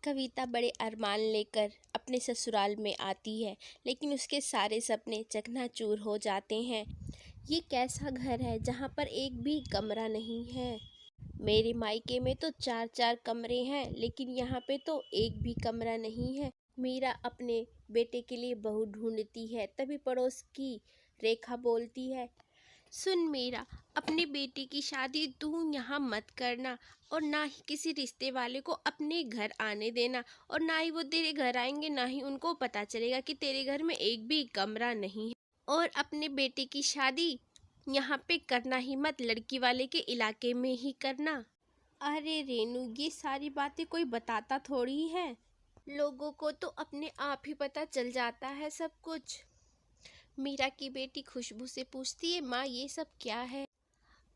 कविता बड़े अरमान लेकर अपने ससुराल में आती है, लेकिन उसके सारे सपने चकनाचूर हो जाते हैं। ये कैसा घर है जहाँ पर एक भी कमरा नहीं है। मेरे मायके में तो 4-4 कमरे हैं, लेकिन यहाँ पे तो एक भी कमरा नहीं है। मीरा अपने बेटे के लिए बहू ढूंढती है, तभी पड़ोस की रेखा बोलती है, सुन मीरा, अपने बेटे की शादी तू यहाँ मत करना और ना ही किसी रिश्ते वाले को अपने घर आने देना, और ना ही वो तेरे घर आएंगे, ना ही उनको पता चलेगा कि तेरे घर में एक भी कमरा नहीं है। और अपने बेटे की शादी यहाँ पे करना ही मत, लड़की वाले के इलाके में ही करना। अरे रेनू, ये सारी बातें कोई बताता थोड़ी है, लोगों को तो अपने आप ही पता चल जाता है सब कुछ। मीरा की बेटी खुशबू से पूछती है, माँ ये सब क्या है?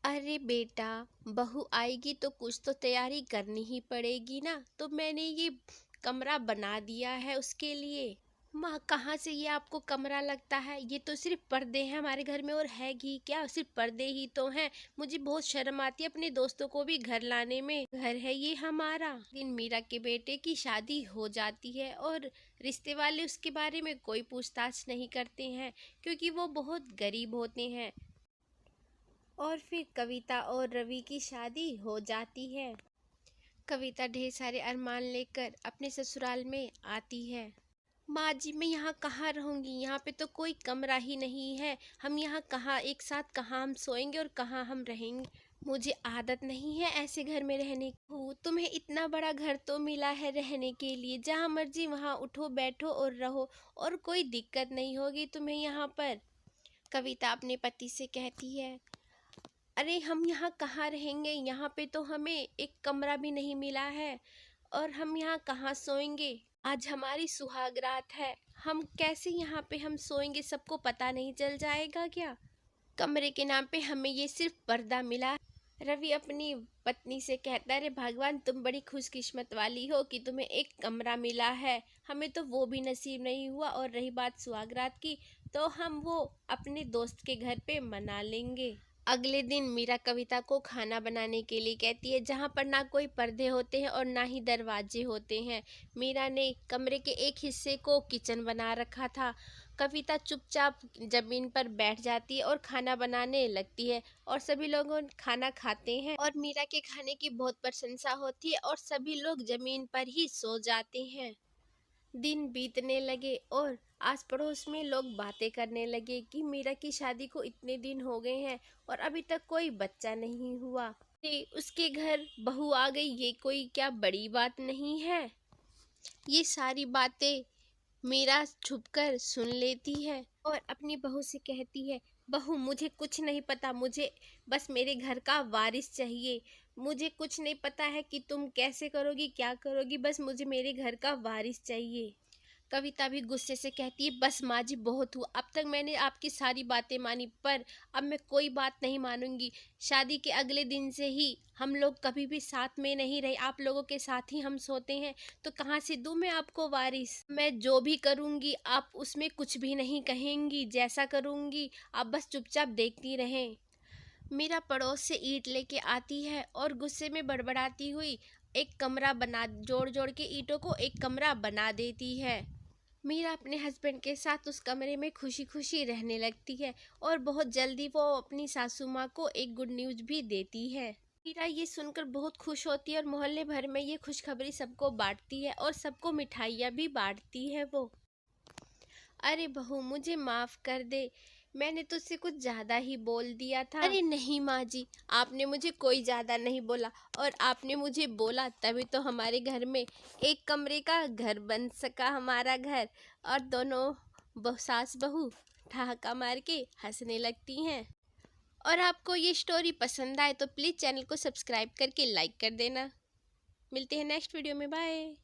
अरे बेटा, बहू आएगी तो कुछ तो तैयारी करनी ही पड़ेगी ना, तो मैंने ये कमरा बना दिया है उसके लिए। माँ कहाँ से ये आपको कमरा लगता है? ये तो सिर्फ पर्दे हैं हमारे घर में, और है ही क्या, सिर्फ पर्दे ही तो हैं। मुझे बहुत शर्म आती है अपने दोस्तों को भी घर लाने में। घर है ये हमारा। लेकिन मीरा के बेटे की शादी हो जाती है और रिश्ते वाले उसके बारे में कोई पूछताछ नहीं करते हैं, क्योंकि वो बहुत गरीब होते हैं। और फिर कविता और रवि की शादी हो जाती है। कविता ढेर सारे अरमान लेकर अपने ससुराल में आती है। माँ जी, मैं यहाँ कहाँ रहूँगी? यहाँ पे तो कोई कमरा ही नहीं है। हम यहाँ कहाँ एक साथ कहाँ हम सोएंगे और कहाँ हम रहेंगे? मुझे आदत नहीं है ऐसे घर में रहने की। तुम्हें इतना बड़ा घर तो मिला है रहने के लिए, जहाँ मर्जी वहाँ उठो बैठो और रहो, और कोई दिक्कत नहीं होगी तुम्हें यहाँ पर। कविता अपने पति से कहती है, अरे हम यहाँ कहाँ रहेंगे? यहाँ पे तो हमें एक कमरा भी नहीं मिला है, और हम यहाँ कहाँ सोएंगे? आज हमारी सुहाग रात है, हम कैसे यहाँ पे हम सोएंगे? सबको पता नहीं चल जाएगा क्या? कमरे के नाम पे हमें ये सिर्फ पर्दा मिला। रवि अपनी पत्नी से कहता है, अरे भगवान, तुम बड़ी खुशकिस्मत वाली हो कि तुम्हें एक कमरा मिला है, हमें तो वो भी नसीब नहीं हुआ। और रही बात सुहाग रात की, तो हम वो अपने दोस्त के घर पे मना लेंगे। अगले दिन मीरा कविता को खाना बनाने के लिए कहती है, जहाँ पर ना कोई पर्दे होते हैं और ना ही दरवाजे होते हैं। मीरा ने कमरे के एक हिस्से को किचन बना रखा था। कविता चुपचाप जमीन पर बैठ जाती है और खाना बनाने लगती है, और सभी लोग खाना खाते हैं और मीरा के खाने की बहुत प्रशंसा होती है, और सभी लोग जमीन पर ही सो जाते हैं। दिन बीतने लगे और आस पड़ोस में लोग बातें करने लगे कि मीरा की शादी को इतने दिन हो गए हैं और अभी तक कोई बच्चा नहीं हुआ। उसके घर बहू आ गई, ये कोई क्या बड़ी बात नहीं है? ये सारी बातें मीरा छुपकर सुन लेती है और अपनी बहू से कहती है, बहू मुझे कुछ नहीं पता, मुझे बस मेरे घर का वारिस चाहिए। मुझे कुछ नहीं पता है कि तुम कैसे करोगी, क्या करोगी, बस मुझे मेरे घर का वारिस चाहिए। कविता भी गुस्से से कहती है, बस माँ जी बहुत हुआ, अब तक मैंने आपकी सारी बातें मानी, पर अब मैं कोई बात नहीं मानूंगी। शादी के अगले दिन से ही हम लोग कभी भी साथ में नहीं रहे, आप लोगों के साथ ही हम सोते हैं, तो कहाँ से दूँ मैं आपको वारिस? मैं जो भी करूँगी आप उसमें कुछ भी नहीं कहेंगी, जैसा करूँगी आप बस चुपचाप देखती रहें। मीरा पड़ोस से ईंट लेके आती है और गुस्से में बड़बड़ाती हुई एक कमरा बना, जोड़ जोड़ के ईंटों को एक कमरा बना देती है। मीरा अपने हस्बैंड के साथ उस कमरे में खुशी खुशी रहने लगती है, और बहुत जल्दी वो अपनी सासू माँ को एक गुड न्यूज़ भी देती है। मीरा ये सुनकर बहुत खुश होती है और मोहल्ले भर में ये खुशखबरी सबको बांटती है, और सबको मिठाइयाँ भी बांटती है वो। अरे बहू, मुझे माफ़ कर दे, मैंने तुझसे कुछ ज़्यादा ही बोल दिया था। अरे नहीं माँ जी, आपने मुझे कोई ज़्यादा नहीं बोला, और आपने मुझे बोला तभी तो हमारे घर में एक कमरे का घर बन सका, हमारा घर। और दोनों सास बहू ठहाका मार के हंसने लगती हैं। और आपको ये स्टोरी पसंद आए तो प्लीज़ चैनल को सब्सक्राइब करके लाइक कर देना। मिलते हैं नेक्स्ट वीडियो में, बाय।